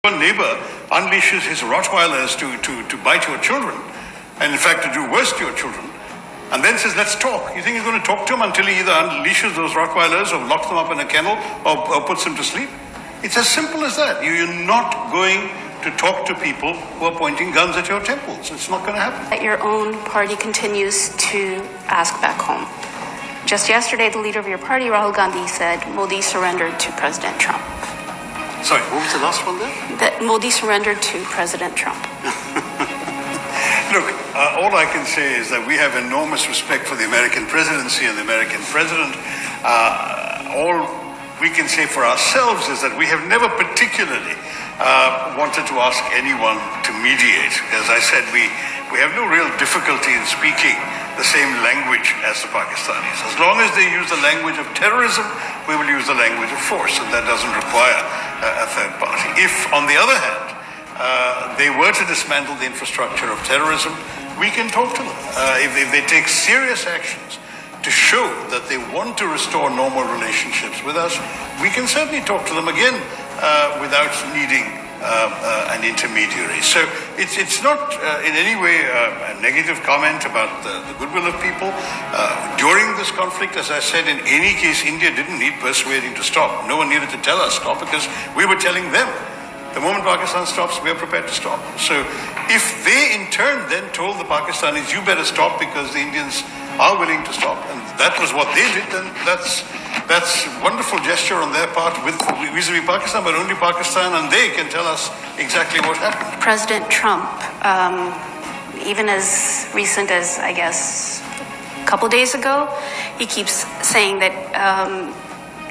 Your neighbor unleashes his Rottweilers to bite your children, and in fact to do worse to your children, and then says, let's talk. You think he's going to talk to him until he either unleashes those Rottweilers or locks them up in a kennel or puts them to sleep? It's as simple as that. You're not going to talk to people who are pointing guns at your temples. It's not going to happen. That your own party continues to ask back home. Just yesterday, the leader of your party, Rahul Gandhi, said Modi surrendered to President Trump. Sorry, what was the last one there? That Modi surrendered to President Trump. Look, all I can say is that we have enormous respect for the American presidency and the American president. All we can say for ourselves is that we have never particularly wanted to ask anyone to mediate. As I said, we have no real difficulty in speaking the same language as the Pakistanis. As long as they use the language of terrorism, we will use the language of force, and that doesn't require a third party. If, on the other hand, they were to dismantle the infrastructure of terrorism, we can talk to them. If they take serious actions to show that they want to restore normal relationships with us, we can certainly talk to them again without needing an intermediary. So it's not in any way a negative comment about the goodwill of people. During this conflict, as I said, in any case, India didn't need persuading to stop. No one needed to tell us stop because we were telling them. The moment Pakistan stops, we are prepared to stop. So if they in turn then told the Pakistanis, you better stop because the Indians are willing to stop, and that was what they did, then that's a wonderful gesture on their part vis-a-vis Pakistan, but only Pakistan and they can tell us exactly what happened. President Trump, even as recent as, I guess, a couple days ago, he keeps saying that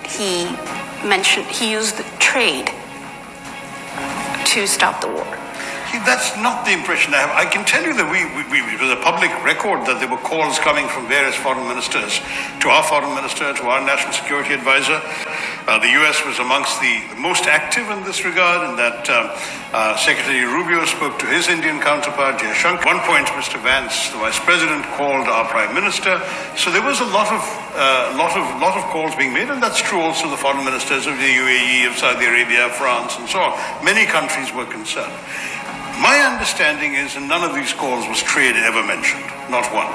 he used trade to stop the war. That's not the impression I have. I can tell you that it was a public record that there were calls coming from various foreign ministers to our foreign minister, to our national security advisor. The US was amongst the most active in this regard, and that Secretary Rubio spoke to his Indian counterpart, Jaishankar. At one point, Mr. Vance, the vice president, called our prime minister. So there was a lot of calls being made, and that's true also the foreign ministers of the UAE, of Saudi Arabia, France, and so on. Many countries were concerned. My understanding is in none of these calls was trade ever mentioned, not one.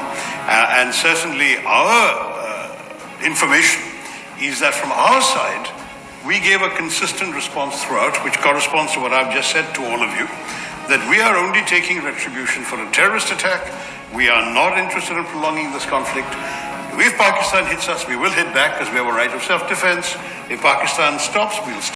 And certainly our information is that from our side, we gave a consistent response throughout, which corresponds to what I've just said to all of you, that we are only taking retribution for a terrorist attack. We are not interested in prolonging this conflict. If Pakistan hits us, we will hit back because we have a right of self-defense. If Pakistan stops, we'll stop.